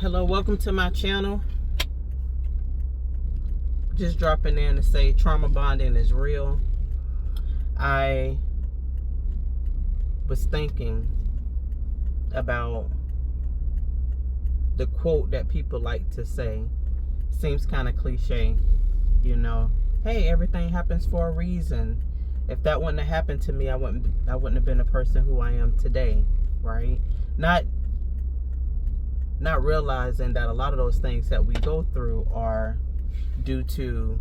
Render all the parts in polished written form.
Hello, welcome to my channel. Just dropping in to say trauma bonding is real. I was thinking about the quote that people like to say. Seems kind of cliche, hey, everything happens for a reason. If that wouldn't have happened to me, I wouldn't have been the person who I am today, right? Not realizing that a lot of those things that we go through are due to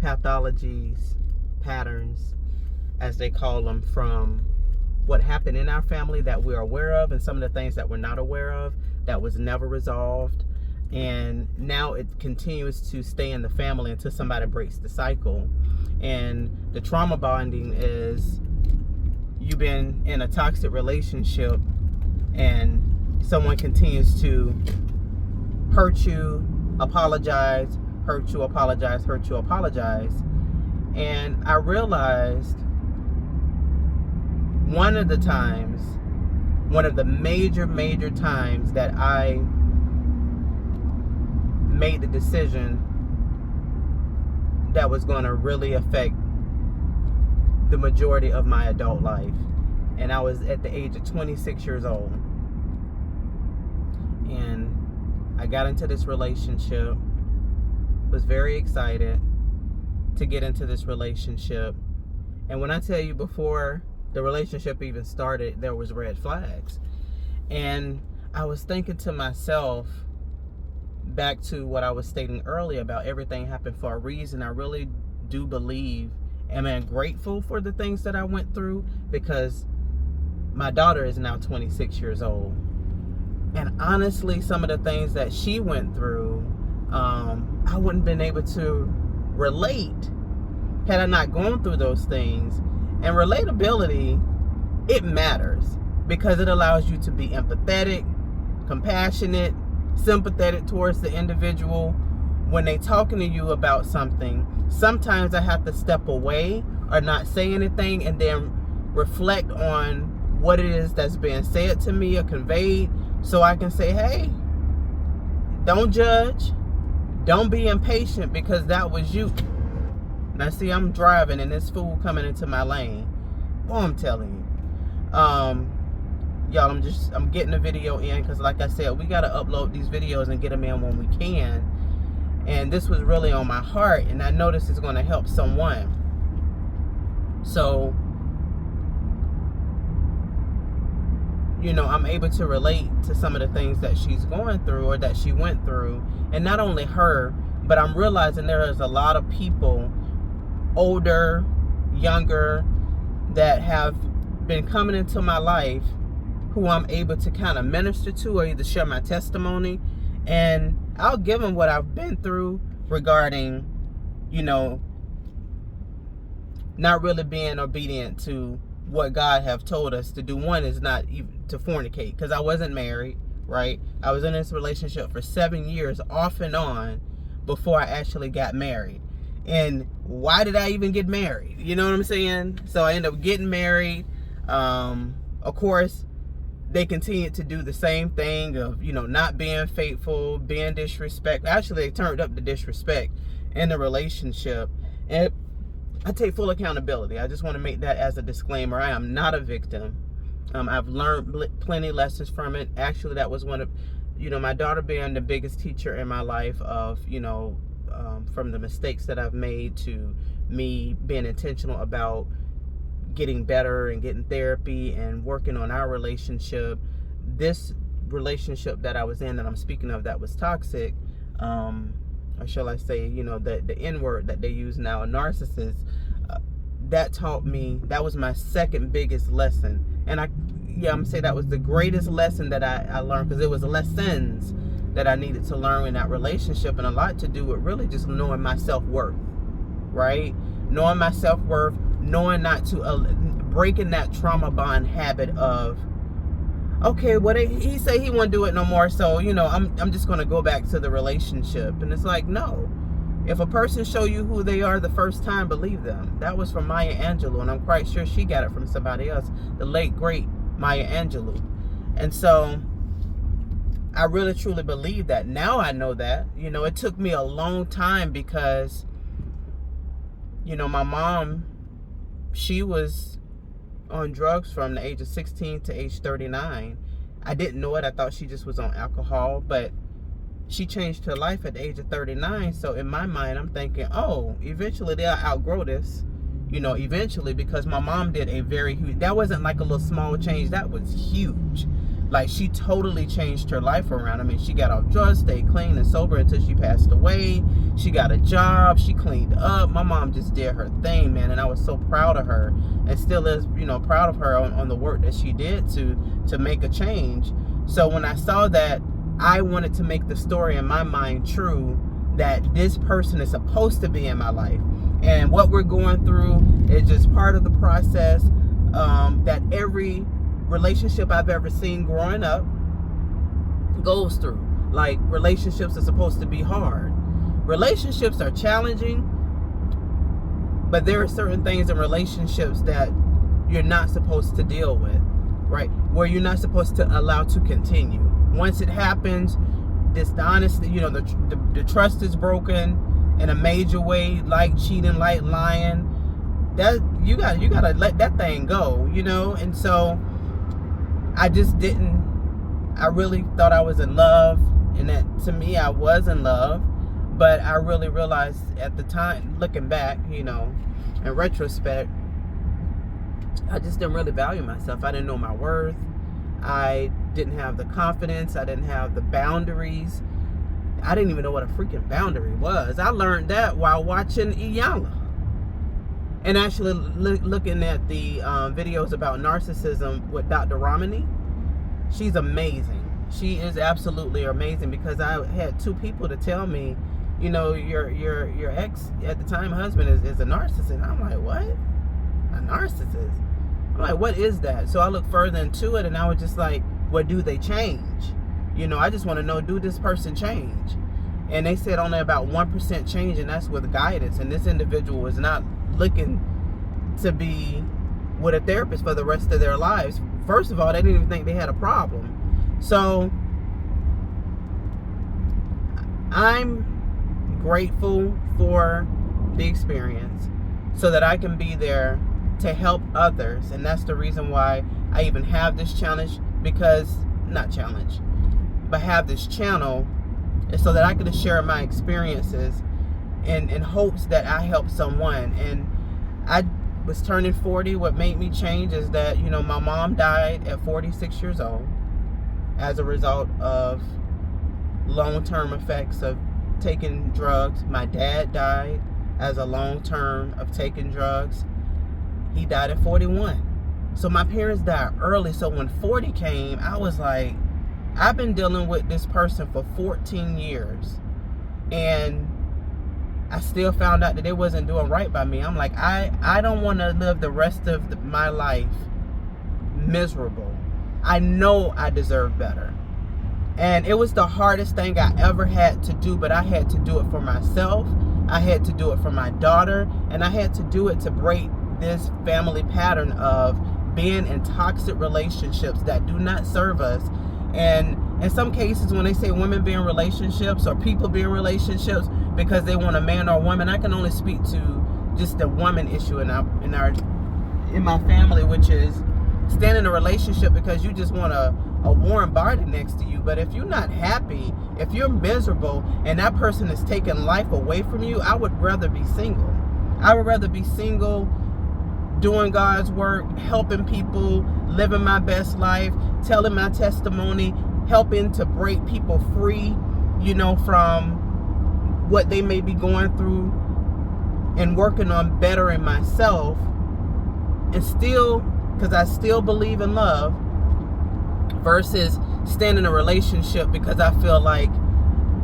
pathologies, patterns, as they call them, from what happened in our family that we're aware of, and some of the things that we're not aware of that was never resolved. And now it continues to stay in the family until somebody breaks the cycle. And the trauma bonding is you've been in a toxic relationship and someone continues to hurt you, apologize, hurt you, apologize, hurt you, apologize. And I realized one of the major times that I made the decision that was going to really affect the majority of my adult life. And I was at the age of 26 years old. And I got into this relationship, was very excited to get into this relationship. And when I tell you, before the relationship even started, there was red flags. And I was thinking to myself, back to what I was stating earlier about everything happened for a reason. I really do believe and I'm grateful for the things that I went through, because my daughter is now 26 years old. And honestly, some of the things that she went through, I wouldn't have been able to relate had I not gone through those things. And relatability, it matters because it allows you to be empathetic, compassionate, sympathetic towards the individual. When they talking to you about something, sometimes I have to step away or not say anything and then reflect on what it is that's being said to me or conveyed, so I can say, hey, don't judge, don't be impatient, because that was you. Now see, I'm driving and this fool coming into my lane. Well, I'm telling you, y'all, I'm getting the video in because, like I said, we got to upload these videos and get them in when we can. And this was really on my heart, and I know this is going to help someone. So, I'm able to relate to some of the things that she's going through or that she went through. And not only her, but I'm realizing there is a lot of people, older, younger, that have been coming into my life who I'm able to kind of minister to or either share my testimony. And I'll give them what I've been through regarding, not really being obedient to what God have told us to do. One is not even to fornicate, because I wasn't married, right? I was in this relationship for 7 years off and on before I actually got married. And why did I even get married? You know what I'm saying? So I ended up getting married. Of course, they continued to do the same thing of, not being faithful, being disrespectful. Actually, they turned up the disrespect in the relationship. And I take full accountability. I just want to make that as a disclaimer. I am not a victim. I've learned plenty lessons from it. Actually, that was one of, my daughter being the biggest teacher in my life of, from the mistakes that I've made to me being intentional about getting better and getting therapy and working on our relationship. This relationship that I was in, that I'm speaking of, that was toxic, or shall I say, the N word that they use now, a narcissist, that taught me, that was my second biggest lesson. And I'm gonna say that was the greatest lesson that I learned, because it was lessons that I needed to learn in that relationship, and a lot to do with really just knowing my self-worth, right? Knowing my self-worth, knowing not to, breaking that trauma bond habit of, okay, what he say he won't do it no more, so I'm just gonna go back to the relationship. And it's like, no, if a person show you who they are the first time, believe them. That was from Maya Angelou, and I'm quite sure she got it from somebody else, the late great Maya Angelou. And so I really truly believe that. Now I know that. It took me a long time because, my mom, she was on drugs from the age of 16 to age 39. I didn't know it. I thought she just was on alcohol, but she changed her life at the age of 39. So in my mind, I'm thinking, oh, eventually they'll outgrow this, eventually, because my mom did a very huge, that wasn't like a little small change. That was huge. Like, she totally changed her life around. I mean, she got off drugs, stayed clean and sober until she passed away. She got a job. She cleaned up. My mom just did her thing, man. And I was so proud of her, and still is, proud of her on the work that she did to make a change. So when I saw that, I wanted to make the story in my mind true, that this person is supposed to be in my life. And what we're going through is just part of the process that every relationship I've ever seen growing up goes through. Like, relationships are supposed to be hard. Relationships are challenging, but there are certain things in relationships that you're not supposed to deal with, right? Where you're not supposed to allow to continue. Once it happens, dishonesty, the trust is broken in a major way, like cheating, like lying. That you gotta let that thing go, And so I just didn't. I really thought I was in love, and that to me I was in love, but I really realized at the time, looking back, in retrospect, I just didn't really value myself. I didn't know my worth. I didn't have the confidence. I didn't have the boundaries. I didn't even know what a freaking boundary was. I learned that while watching Iyanla. And actually looking at the videos about narcissism with Dr. Ramani. She's amazing. She is absolutely amazing, because I had two people to tell me, your ex at the time husband is a narcissist. I'm like, what? A narcissist? I'm like, what is that? So I looked further into it, and I was just like, well, do they change? I just want to know, do this person change? And they said only about 1% change, and that's with guidance. And this individual was not looking to be with a therapist for the rest of their lives. First of all, they didn't even think they had a problem. So I'm grateful for the experience so that I can be there to help others. And that's the reason why I even have this challenge, because, not challenge, but have this channel, and so that I can share my experiences in hopes that I help someone. And I was turning 40. What made me change is that, my mom died at 46 years old as a result of long-term effects of taking drugs. My dad died as a long-term of taking drugs. He died at 41. So my parents died early. So when 40 came, I was like, I've been dealing with this person for 14 years. And I still found out that they wasn't doing right by me. I'm like, I don't want to live the rest of my life miserable. I know I deserve better. And it was the hardest thing I ever had to do, but I had to do it for myself. I had to do it for my daughter, and I had to do it to break this family pattern of being in toxic relationships that do not serve us. And in some cases, when they say women be in relationships or people be in relationships because they want a man or a woman, I can only speak to just the woman issue in my family, which is staying in a relationship because you just want a warm body next to you. But if you're not happy, if you're miserable, and that person is taking life away from you, I would rather be single. I would rather be single, doing God's work, helping people, living my best life, telling my testimony, helping to break people free, from what they may be going through, and working on bettering myself. And still, because I still believe in love, versus staying in a relationship because I feel like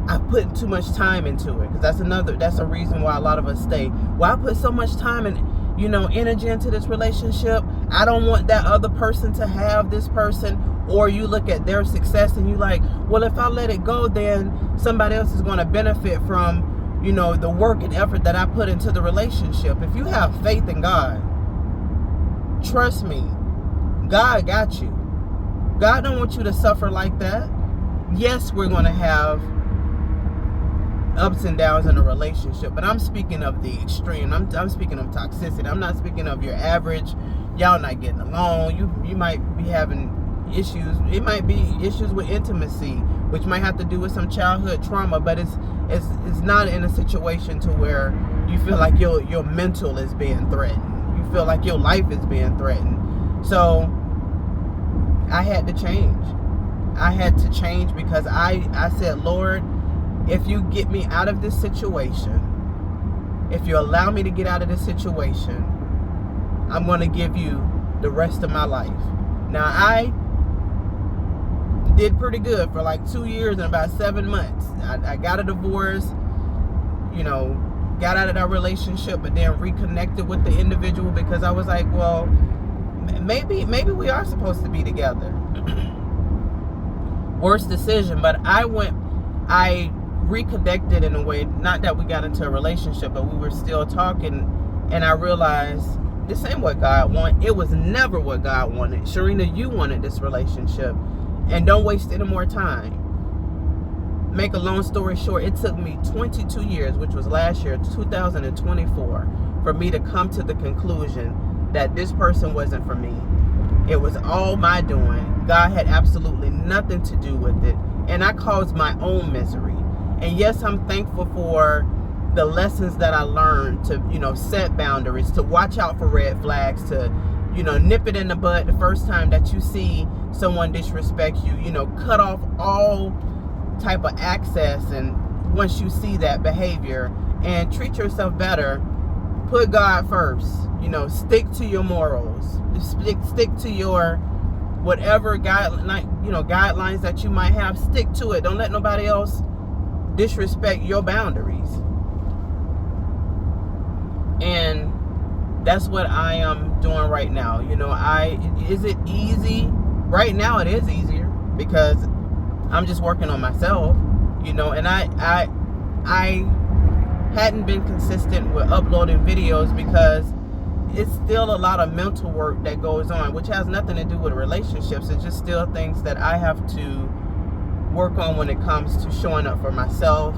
I put too much time into it. Because that's a reason why a lot of us stay. Well, I put so much time and energy into this relationship. I don't want that other person to have this person. Or you look at their success and you like, well, if I let it go, then somebody else is going to benefit from, the work and effort that I put into the relationship. If you have faith in God, trust me, God got you. God don't want you to suffer like that. Yes, we're going to have ups and downs in a relationship, but I'm speaking of the extreme. I'm speaking of toxicity. I'm not speaking of your average. Y'all not getting along. You might be having issues. It might be issues with intimacy, which might have to do with some childhood trauma, but it's not in a situation to where you feel like your mental is being threatened. You feel like your life is being threatened. So I had to change. I had to change because I said, Lord, if you get me out of this situation, if you allow me to get out of this situation, I'm going to give you the rest of my life. Now, I did pretty good for like 2 years and about 7 months. I got a divorce, got out of that relationship, but then reconnected with the individual because I was like, well, maybe we are supposed to be together. Worst decision, but I reconnected in a way, not that we got into a relationship, but we were still talking, and I realized this ain't what God wanted. It was never what God wanted. Sharina, you wanted this relationship, and don't waste any more time. Make a long story short, it took me 22 years, which was last year, 2024, for me to come to the conclusion that this person wasn't for me. It was all my doing. God had absolutely nothing to do with it, and I caused my own misery. And yes, I'm thankful for the lessons that I learned to, set boundaries, to watch out for red flags, to, nip it in the bud the first time that you see someone disrespect you, cut off all type of access. And once you see that behavior, and treat yourself better, put God first, stick to your morals, stick to your whatever guidelines that you might have, stick to it. Don't let nobody else disrespect your boundaries. And that's what I am doing right now. Is it easy? Right now it is easier because I'm just working on myself, and I hadn't been consistent with uploading videos because it's still a lot of mental work that goes on, which has nothing to do with relationships. It's just still things that I have to work on when it comes to showing up for myself.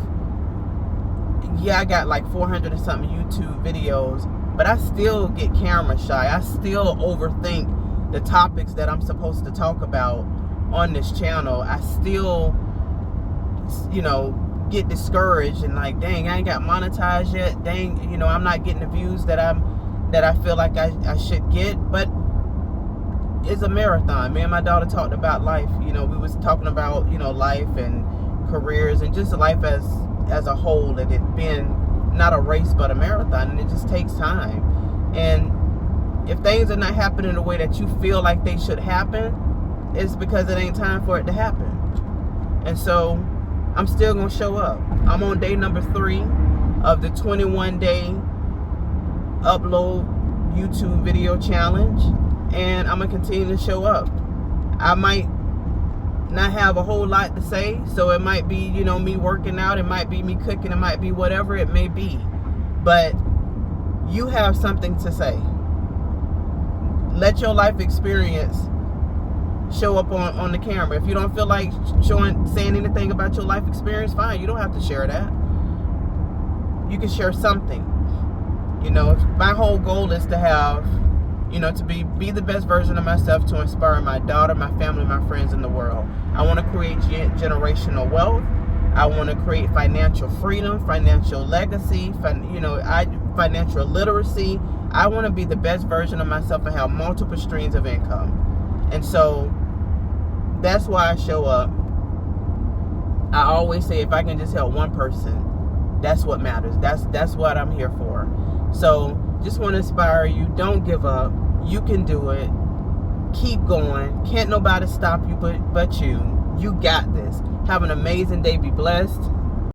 Yeah, I got like 400 and something YouTube videos, but I still get camera shy. I still overthink the topics that I'm supposed to talk about on this channel. I still, get discouraged and like, dang, I ain't got monetized yet. Dang, I'm not getting the views that I feel like I should get. But it's a marathon. Me and my daughter talked about life. We was talking about, life and careers and just life as a whole, and it being not a race but a marathon, and it just takes time. And if things are not happening the way that you feel like they should happen, it's because it ain't time for it to happen. And so I'm still gonna show up. I'm on day number 3 of the 21-day upload YouTube video challenge, and I'm gonna continue to show up. I might not have a whole lot to say, so it might be, me working out, it might be me cooking, it might be whatever it may be, but you have something to say. Let your life experience show up on the camera. If you don't feel like saying anything about your life experience, fine, you don't have to share that. You can share something. My whole goal is to have, to be the best version of myself, to inspire my daughter, my family, my friends in the world. I want to create generational wealth. I want to create financial freedom, financial legacy, financial literacy. I want to be the best version of myself and have multiple streams of income. And so that's why I show up. I always say, if I can just help one person, that's what matters. That's what I'm here for. So just want to inspire you. Don't give up. You can do it. Keep going. Can't nobody stop you but you. You got this. Have an amazing day. Be blessed.